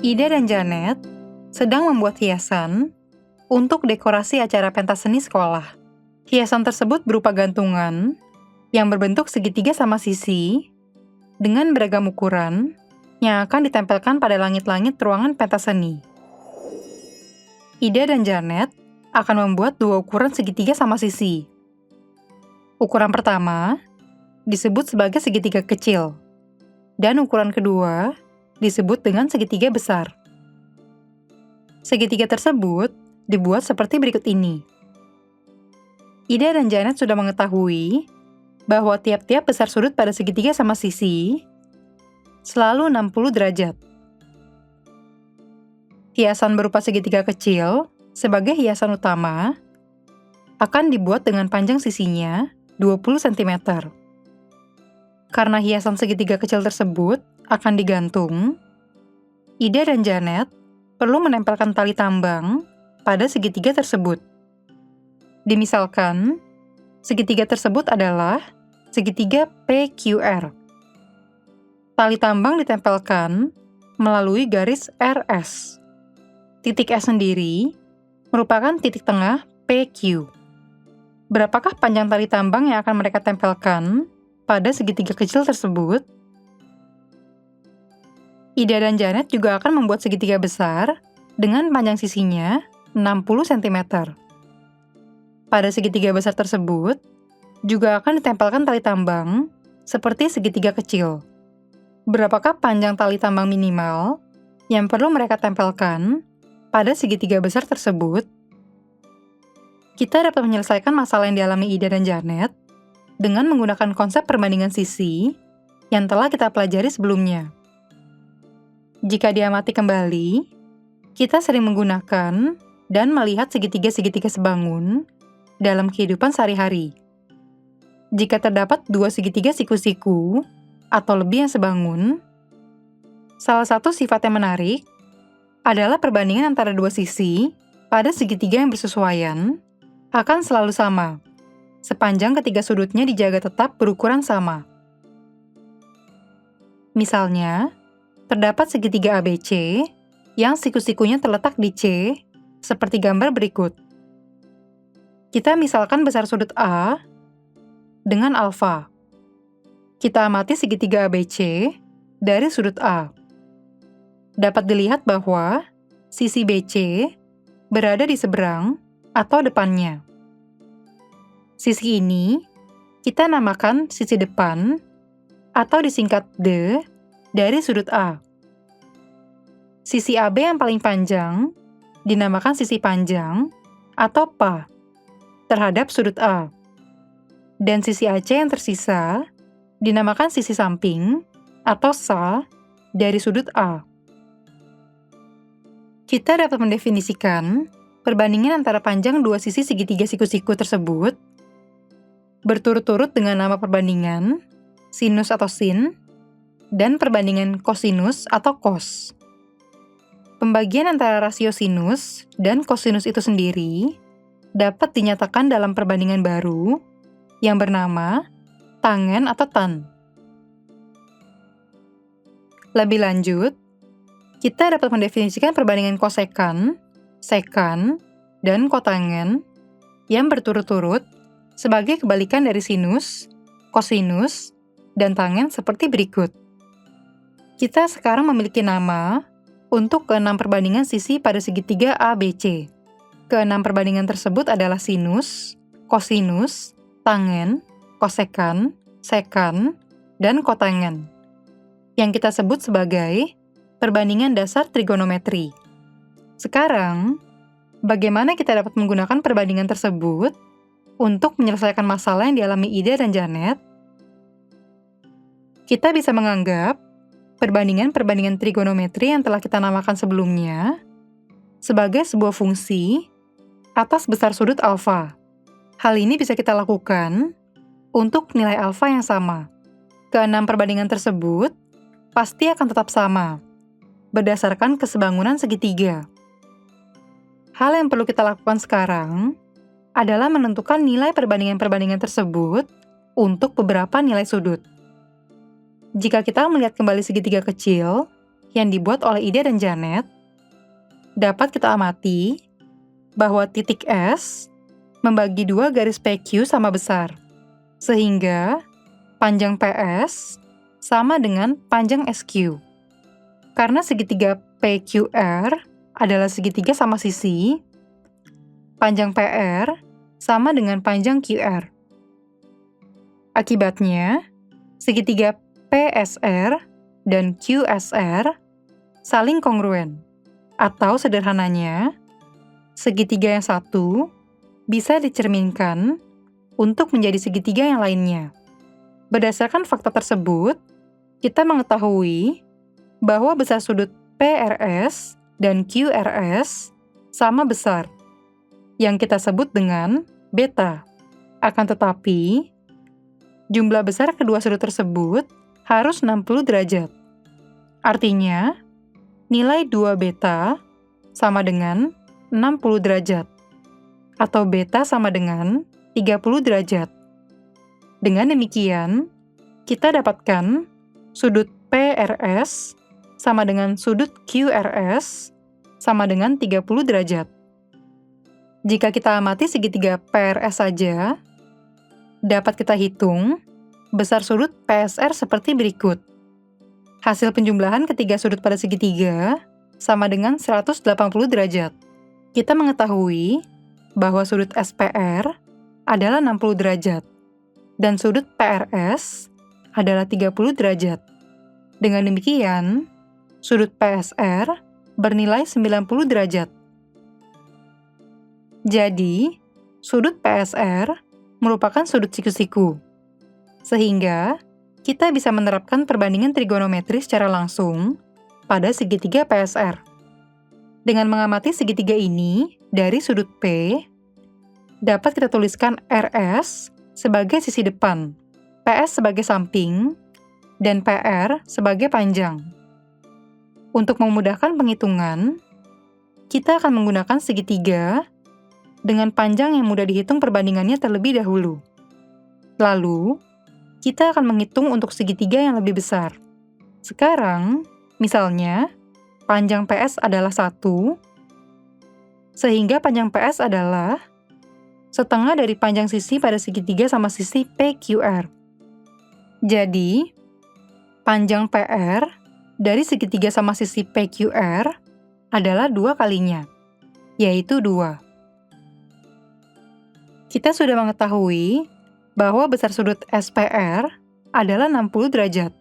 Ida dan Janet sedang membuat hiasan untuk dekorasi acara pentas seni sekolah. Hiasan tersebut berupa gantungan yang berbentuk segitiga sama sisi dengan beragam ukuran yang akan ditempelkan pada langit-langit ruangan pentas seni. Ida dan Janet akan membuat dua ukuran segitiga sama sisi. Ukuran pertama disebut sebagai segitiga kecil, dan ukuran kedua disebut dengan segitiga besar. Segitiga tersebut dibuat seperti berikut ini. Ida dan Janet sudah mengetahui bahwa tiap-tiap besar sudut pada segitiga sama sisi selalu 60 derajat. Hiasan berupa segitiga kecil sebagai hiasan utama akan dibuat dengan panjang sisinya 20 cm. Karena hiasan segitiga kecil tersebut akan digantung, Ida dan Janet perlu menempelkan tali tambang pada segitiga tersebut. Dimisalkan, segitiga tersebut adalah segitiga PQR. Tali tambang ditempelkan melalui garis RS. Titik S sendiri merupakan titik tengah PQ. Berapakah panjang tali tambang yang akan mereka tempelkan pada segitiga kecil tersebut? Ida dan Janet juga akan membuat segitiga besar dengan panjang sisinya 60 cm. Pada segitiga besar tersebut, juga akan ditempelkan tali tambang seperti segitiga kecil. Berapakah panjang tali tambang minimal yang perlu mereka tempelkan pada segitiga besar tersebut? Kita dapat menyelesaikan masalah yang dialami Ida dan Janet dengan menggunakan konsep perbandingan sisi yang telah kita pelajari sebelumnya. Jika diamati kembali, kita sering menggunakan dan melihat segitiga-segitiga sebangun dalam kehidupan sehari-hari. Jika terdapat dua segitiga siku-siku atau lebih yang sebangun, salah satu sifat yang menarik adalah perbandingan antara dua sisi pada segitiga yang bersesuaian akan selalu sama, sepanjang ketiga sudutnya dijaga tetap berukuran sama. Misalnya, terdapat segitiga ABC yang siku-sikunya terletak di C, seperti gambar berikut. Kita misalkan besar sudut A dengan alfa. Kita amati segitiga ABC dari sudut A. Dapat dilihat bahwa sisi BC berada di seberang atau depannya. Sisi ini kita namakan sisi depan atau disingkat D dari sudut A. Sisi AB yang paling panjang dinamakan sisi panjang atau PA terhadap sudut A. Dan sisi AC yang tersisa dinamakan sisi samping atau SA dari sudut A. Kita dapat mendefinisikan perbandingan antara panjang dua sisi segitiga siku-siku tersebut berturut-turut dengan nama perbandingan, sinus atau sin, dan perbandingan kosinus atau kos. Pembagian antara rasio sinus dan kosinus itu sendiri dapat dinyatakan dalam perbandingan baru yang bernama tangen atau tan. Lebih lanjut, kita dapat mendefinisikan perbandingan kosekan, sekan, dan kotangen yang berturut-turut sebagai kebalikan dari sinus, kosinus, dan tangen seperti berikut. Kita sekarang memiliki nama untuk keenam perbandingan sisi pada segitiga ABC. Keenam perbandingan tersebut adalah sinus, kosinus, tangen, kosekan, sekan, dan kotangen, yang kita sebut sebagai perbandingan dasar trigonometri. Sekarang, bagaimana kita dapat menggunakan perbandingan tersebut untuk menyelesaikan masalah yang dialami Ida dan Janet? Kita bisa menganggap perbandingan-perbandingan trigonometri yang telah kita namakan sebelumnya sebagai sebuah fungsi atas besar sudut alfa. Hal ini bisa kita lakukan untuk nilai alfa yang sama. Keenam perbandingan tersebut pasti akan tetap sama berdasarkan kesebangunan segitiga. Hal yang perlu kita lakukan sekarang adalah menentukan nilai perbandingan-perbandingan tersebut untuk beberapa nilai sudut. Jika kita melihat kembali segitiga kecil yang dibuat oleh Ida dan Janet, dapat kita amati bahwa titik S membagi dua garis PQ sama besar, sehingga panjang PS sama dengan panjang SQ. Karena segitiga PQR adalah segitiga sama sisi, panjang PR sama dengan panjang QR. Akibatnya, segitiga PSR dan QSR saling kongruen, atau sederhananya, segitiga yang satu bisa dicerminkan untuk menjadi segitiga yang lainnya. Berdasarkan fakta tersebut, kita mengetahui bahwa besar sudut PRS dan QRS sama besar, yang kita sebut dengan beta. Akan tetapi, jumlah besar kedua sudut tersebut harus 60 derajat. Artinya, nilai 2 beta sama dengan 60 derajat, atau beta sama dengan 30 derajat. Dengan demikian, kita dapatkan sudut PRS sama dengan sudut QRS sama dengan 30 derajat. Jika kita amati segitiga PRS saja, dapat kita hitung besar sudut PSR seperti berikut. Hasil penjumlahan ketiga sudut pada segitiga sama dengan 180 derajat. Kita mengetahui bahwa sudut SPR adalah 60 derajat dan sudut PRS adalah 30 derajat. Dengan demikian, sudut PSR bernilai 90 derajat. Jadi, sudut PSR merupakan sudut siku-siku. Sehingga, kita bisa menerapkan perbandingan trigonometri secara langsung pada segitiga PSR. Dengan mengamati segitiga ini dari sudut P, dapat kita tuliskan RS sebagai sisi depan, PS sebagai samping, dan PR sebagai panjang. Untuk memudahkan penghitungan, kita akan menggunakan segitiga dengan panjang yang mudah dihitung perbandingannya terlebih dahulu. Lalu, kita akan menghitung untuk segitiga yang lebih besar. Sekarang, misalnya, panjang PS adalah 1, sehingga panjang PS adalah setengah dari panjang sisi pada segitiga sama sisi PQR. Jadi, panjang PR dari segitiga sama sisi PQR adalah 2 kalinya, yaitu 2. Kita sudah mengetahui bahwa besar sudut SPR adalah 60 derajat.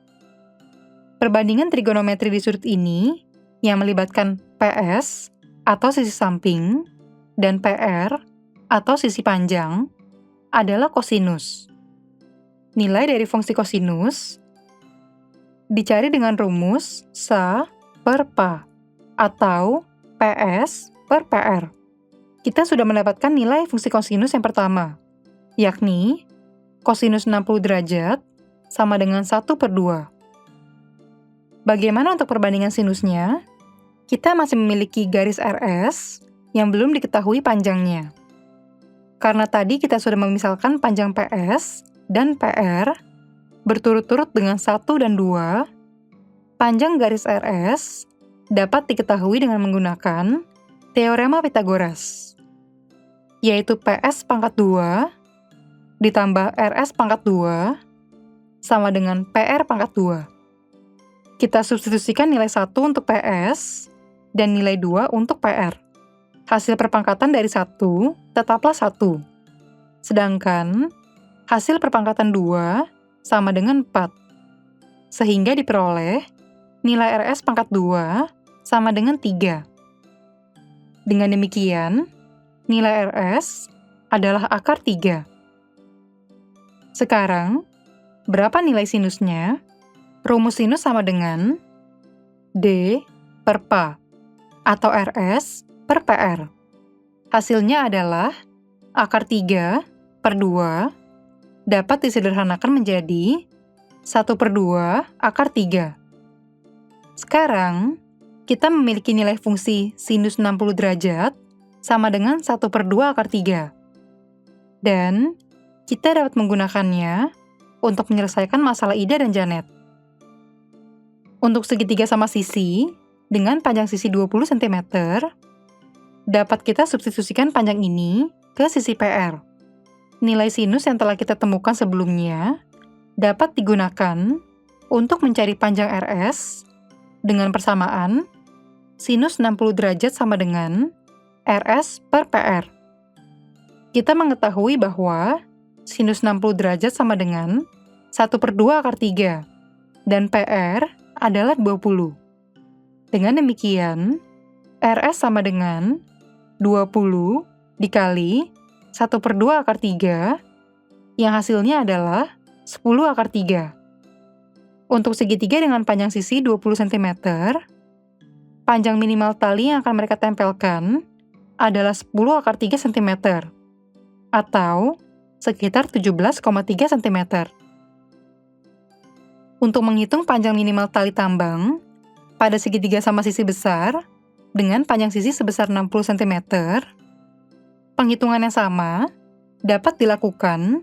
Perbandingan trigonometri di sudut ini yang melibatkan PS atau sisi samping dan PR atau sisi panjang adalah kosinus. Nilai dari fungsi kosinus dicari dengan rumus SA per PA atau PS per PR. Kita sudah mendapatkan nilai fungsi kosinus yang pertama, yakni kosinus 60 derajat sama dengan 1/2. Bagaimana untuk perbandingan sinusnya? Kita masih memiliki garis RS yang belum diketahui panjangnya. Karena tadi kita sudah memisalkan panjang PS dan PR berturut-turut dengan 1 dan 2, panjang garis RS dapat diketahui dengan menggunakan teorema Pythagoras, yaitu PS pangkat 2 ditambah RS pangkat 2 sama dengan PR pangkat 2. Kita substitusikan nilai 1 untuk PS dan nilai 2 untuk PR. Hasil perpangkatan dari 1 tetaplah 1. Sedangkan hasil perpangkatan 2 sama dengan 4. Sehingga diperoleh nilai RS pangkat 2 sama dengan 3. Dengan demikian, nilai RS adalah akar 3. Sekarang, berapa nilai sinusnya? Rumus sinus sama dengan D per PA atau RS per PR. Hasilnya adalah akar 3/2 dapat disederhanakan menjadi 1/2 akar 3. Sekarang, kita memiliki nilai fungsi sinus 60 derajat sama dengan 1/2 akar 3. Dan kita dapat menggunakannya untuk menyelesaikan masalah Ida dan Janet. Untuk segitiga sama sisi, dengan panjang sisi 20 cm, dapat kita substitusikan panjang ini ke sisi PR. Nilai sinus yang telah kita temukan sebelumnya dapat digunakan untuk mencari panjang RS dengan persamaan sinus 60 derajat sama dengan RS per PR. Kita mengetahui bahwa sinus 60 derajat sama dengan 1/2 akar 3, dan PR adalah 20. Dengan demikian, RS sama dengan 20 dikali 1/2 akar 3, yang hasilnya adalah 10 akar 3. Untuk segitiga dengan panjang sisi 20 cm, panjang minimal tali yang akan mereka tempelkan adalah 10 akar 3 cm, atau sekitar 17,3 cm. Untuk menghitung panjang minimal tali tambang pada segitiga sama sisi besar dengan panjang sisi sebesar 60 cm, penghitungan yang sama dapat dilakukan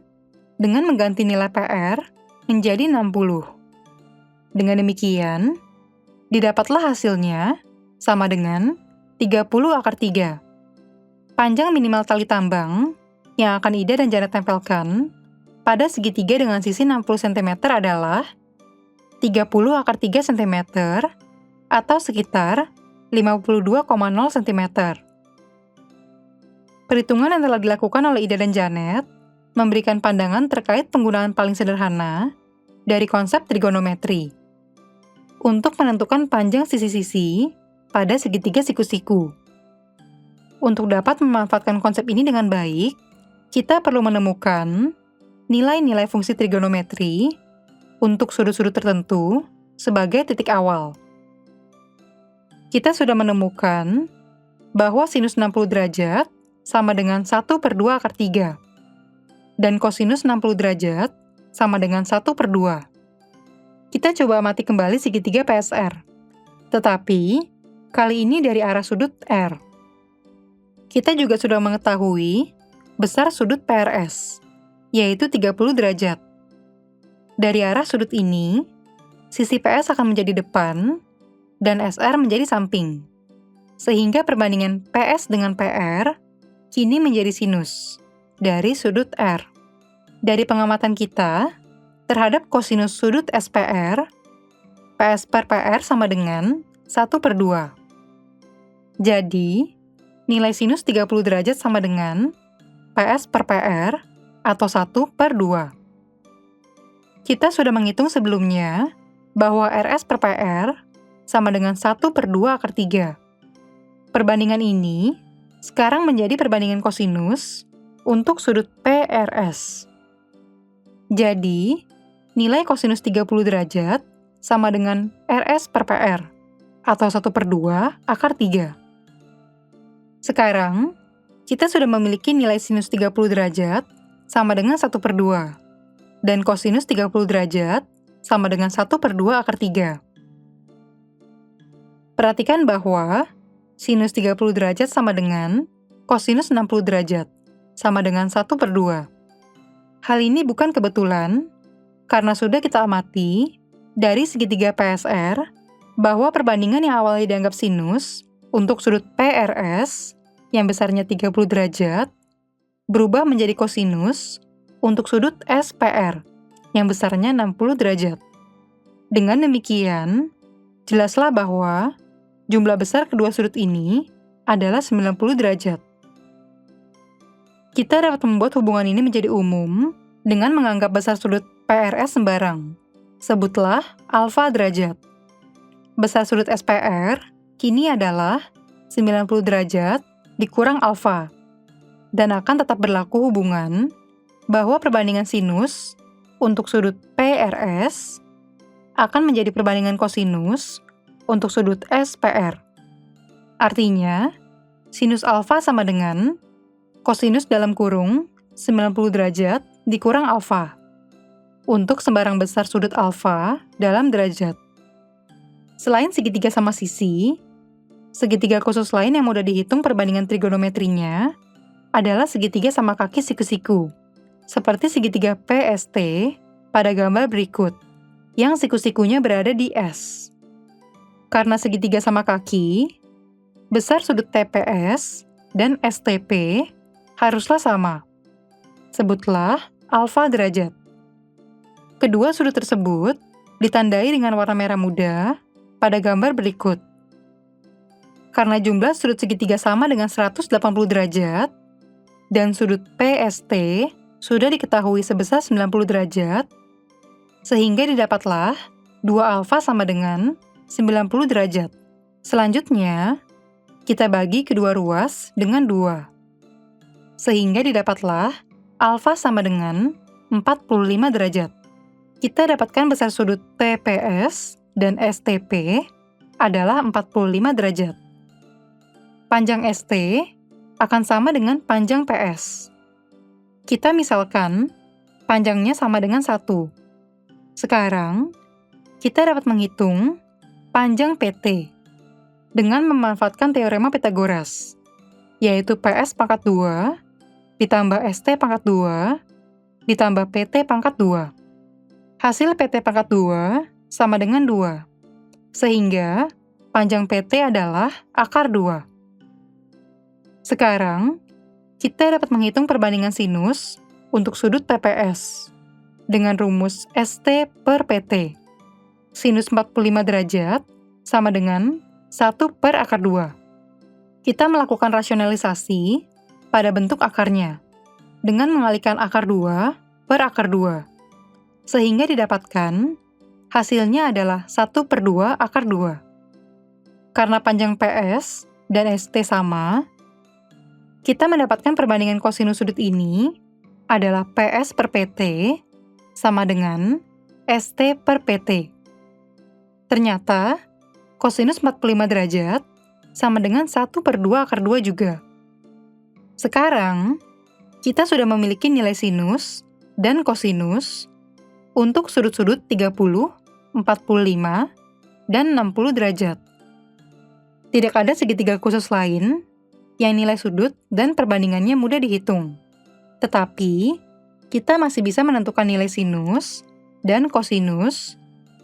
dengan mengganti nilai PR menjadi 60. Dengan demikian, didapatlah hasilnya sama dengan 30 akar 3. Panjang minimal tali tambang yang akan Ida dan Janet tempelkan pada segitiga dengan sisi 60 cm adalah 30 akar 3 cm atau sekitar 52,0 cm. Perhitungan yang telah dilakukan oleh Ida dan Janet memberikan pandangan terkait penggunaan paling sederhana dari konsep trigonometri untuk menentukan panjang sisi-sisi pada segitiga siku-siku. Untuk dapat memanfaatkan konsep ini dengan baik, kita perlu menemukan nilai-nilai fungsi trigonometri untuk sudut-sudut tertentu sebagai titik awal. Kita sudah menemukan bahwa sinus 60 derajat sama dengan 1/2 akar 3, dan kosinus 60 derajat sama dengan 1/2. Kita coba amati kembali segitiga PSR, tetapi kali ini dari arah sudut R. Kita juga sudah mengetahui besar sudut PRS, yaitu 30 derajat. Dari arah sudut ini, sisi PS akan menjadi depan dan SR menjadi samping, sehingga perbandingan PS dengan PR kini menjadi sinus dari sudut R. Dari pengamatan kita terhadap kosinus sudut SPR, PS per PR sama dengan 1/2. Jadi, nilai sinus 30 derajat sama dengan PS per PR atau 1/2. Kita sudah menghitung sebelumnya bahwa RS per PR sama dengan 1/2 akar 3. Perbandingan ini sekarang menjadi perbandingan kosinus untuk sudut PRS. Jadi, nilai kosinus 30 derajat sama dengan RS per PR atau 1/2 akar 3. Sekarang, kita sudah memiliki nilai sinus 30 derajat sama dengan 1/2, dan kosinus 30 derajat sama dengan 1/2 akar 3. Perhatikan bahwa sinus 30 derajat sama dengan kosinus 60 derajat sama dengan 1/2. Hal ini bukan kebetulan, karena sudah kita amati dari segitiga PSR bahwa perbandingan yang awalnya dianggap sinus untuk sudut PRS yang besarnya 30 derajat berubah menjadi kosinus untuk sudut SPR yang besarnya 60 derajat. Dengan demikian, jelaslah bahwa jumlah besar kedua sudut ini adalah 90 derajat. Kita dapat membuat hubungan ini menjadi umum dengan menganggap besar sudut PRS sembarang. Sebutlah alfa derajat. Besar sudut SPR kini adalah 90 derajat dikurang alfa, dan akan tetap berlaku hubungan bahwa perbandingan sinus untuk sudut PRS akan menjadi perbandingan kosinus untuk sudut SPR. Artinya, sinus alfa sama dengan kosinus dalam kurung 90 derajat dikurang alfa untuk sembarang besar sudut alfa dalam derajat. Selain segitiga sama sisi, segitiga khusus lain yang mudah dihitung perbandingan trigonometrinya adalah segitiga sama kaki siku-siku, seperti segitiga PST pada gambar berikut, yang siku-sikunya berada di S. Karena segitiga sama kaki, besar sudut TPS dan STP haruslah sama. Sebutlah alfa derajat. Kedua sudut tersebut ditandai dengan warna merah muda pada gambar berikut. Karena jumlah sudut segitiga sama dengan 180 derajat, dan sudut PST sudah diketahui sebesar 90 derajat, sehingga didapatlah 2 alfa sama dengan 90 derajat. Selanjutnya, kita bagi kedua ruas dengan 2. Sehingga didapatlah alfa sama dengan 45 derajat. Kita dapatkan besar sudut TPS dan STP adalah 45 derajat. Panjang ST akan sama dengan panjang PS. Kita misalkan panjangnya sama dengan 1. Sekarang, kita dapat menghitung panjang PT dengan memanfaatkan teorema Pythagoras, yaitu PS pangkat 2 ditambah ST pangkat 2 ditambah PT pangkat 2. Hasil PT pangkat 2 sama dengan 2, sehingga panjang PT adalah akar 2. Sekarang, kita dapat menghitung perbandingan sinus untuk sudut TPS dengan rumus ST per PT. Sinus 45 derajat sama dengan 1 per akar 2. Kita melakukan rasionalisasi pada bentuk akarnya dengan mengalihkan akar 2 per akar 2. Sehingga didapatkan hasilnya adalah 1 per 2 akar 2. Karena panjang PS dan ST sama, kita mendapatkan perbandingan kosinus sudut ini adalah PS per PT sama dengan ST per PT. Ternyata, kosinus 45 derajat sama dengan 1 per 2 akar 2 juga. Sekarang, kita sudah memiliki nilai sinus dan kosinus untuk sudut-sudut 30, 45, dan 60 derajat. Tidak ada segitiga khusus lain yang nilai sudut dan perbandingannya mudah dihitung. Tetapi, kita masih bisa menentukan nilai sinus dan kosinus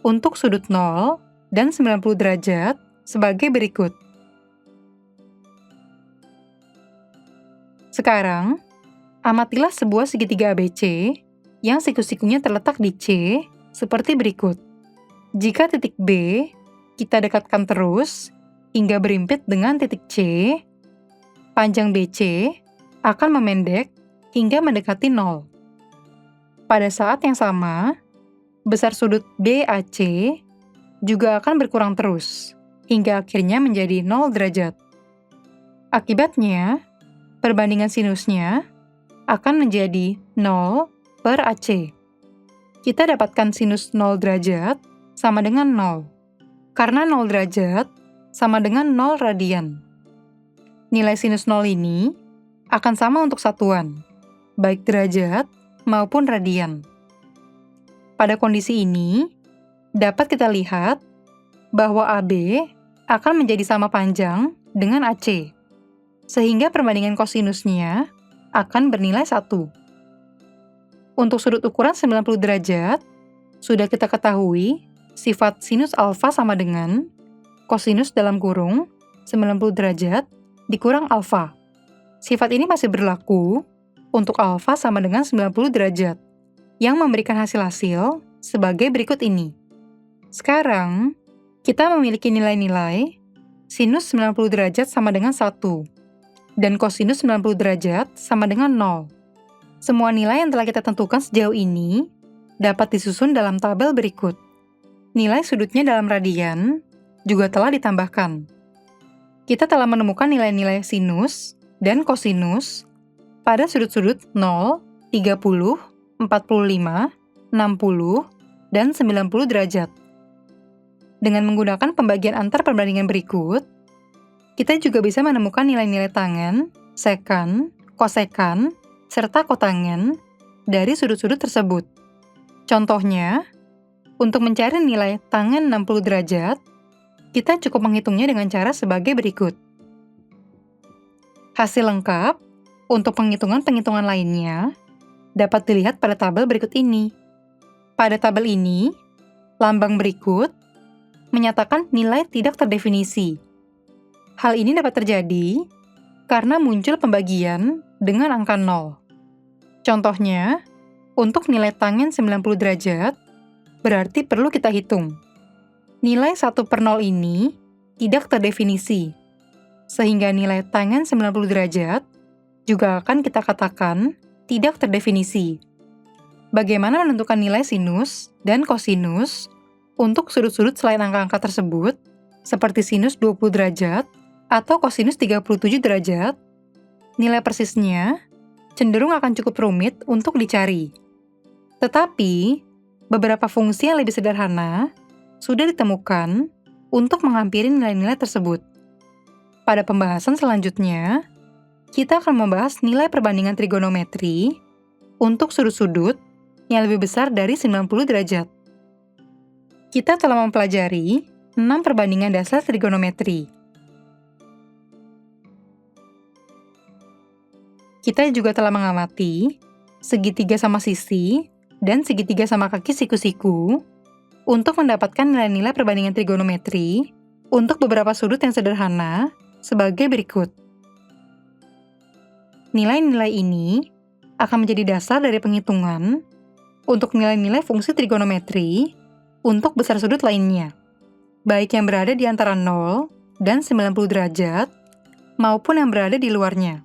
untuk sudut 0 dan 90 derajat sebagai berikut. Sekarang, amatilah sebuah segitiga ABC yang siku-sikunya terletak di C seperti berikut. Jika titik B kita dekatkan terus hingga berimpit dengan titik C, panjang BC akan memendek hingga mendekati 0. Pada saat yang sama, besar sudut BAC juga akan berkurang terus, hingga akhirnya menjadi 0 derajat. Akibatnya, perbandingan sinusnya akan menjadi 0 per AC. Kita dapatkan sinus 0 derajat sama dengan 0, karena 0 derajat sama dengan 0 radian. Nilai sinus 0 ini akan sama untuk satuan, baik derajat maupun radian. Pada kondisi ini, dapat kita lihat bahwa AB akan menjadi sama panjang dengan AC, sehingga perbandingan kosinusnya akan bernilai 1. Untuk sudut ukuran 90 derajat, sudah kita ketahui sifat sinus alfa sama dengan kosinus dalam kurung 90 derajat dikurang alfa. Sifat ini masih berlaku untuk alfa sama dengan 90 derajat, yang memberikan hasil-hasil sebagai berikut ini. Sekarang, kita memiliki nilai-nilai sinus 90 derajat sama dengan 1, dan kosinus 90 derajat sama dengan 0. Semua nilai yang telah kita tentukan sejauh ini dapat disusun dalam tabel berikut. Nilai sudutnya dalam radian juga telah ditambahkan. Kita telah menemukan nilai-nilai sinus dan kosinus pada sudut-sudut 0, 30, 45, 60, dan 90 derajat. Dengan menggunakan pembagian antar perbandingan berikut, kita juga bisa menemukan nilai-nilai tangen, sekan, kosekan, serta kotangen dari sudut-sudut tersebut. Contohnya, untuk mencari nilai tangen 60 derajat, kita cukup menghitungnya dengan cara sebagai berikut. Hasil lengkap untuk penghitungan-penghitungan lainnya dapat dilihat pada tabel berikut ini. Pada tabel ini, lambang berikut menyatakan nilai tidak terdefinisi. Hal ini dapat terjadi karena muncul pembagian dengan angka 0. Contohnya, untuk nilai tangen 90 derajat, berarti perlu kita hitung. Nilai 1/0 ini tidak terdefinisi, sehingga nilai tangen 90 derajat juga akan kita katakan tidak terdefinisi. Bagaimana menentukan nilai sinus dan kosinus untuk sudut-sudut selain angka-angka tersebut, seperti sinus 20 derajat atau kosinus 37 derajat? Nilai persisnya cenderung akan cukup rumit untuk dicari. Tetapi, beberapa fungsi yang lebih sederhana sudah ditemukan untuk menghampiri nilai-nilai tersebut. Pada pembahasan selanjutnya, kita akan membahas nilai perbandingan trigonometri untuk sudut-sudut yang lebih besar dari 90 derajat. Kita telah mempelajari 6 perbandingan dasar trigonometri. Kita juga telah mengamati segitiga sama sisi dan segitiga sama kaki siku-siku untuk mendapatkan nilai-nilai perbandingan trigonometri untuk beberapa sudut yang sederhana sebagai berikut. Nilai-nilai ini akan menjadi dasar dari penghitungan untuk nilai-nilai fungsi trigonometri untuk besar sudut lainnya, baik yang berada di antara 0 dan 90 derajat maupun yang berada di luarnya.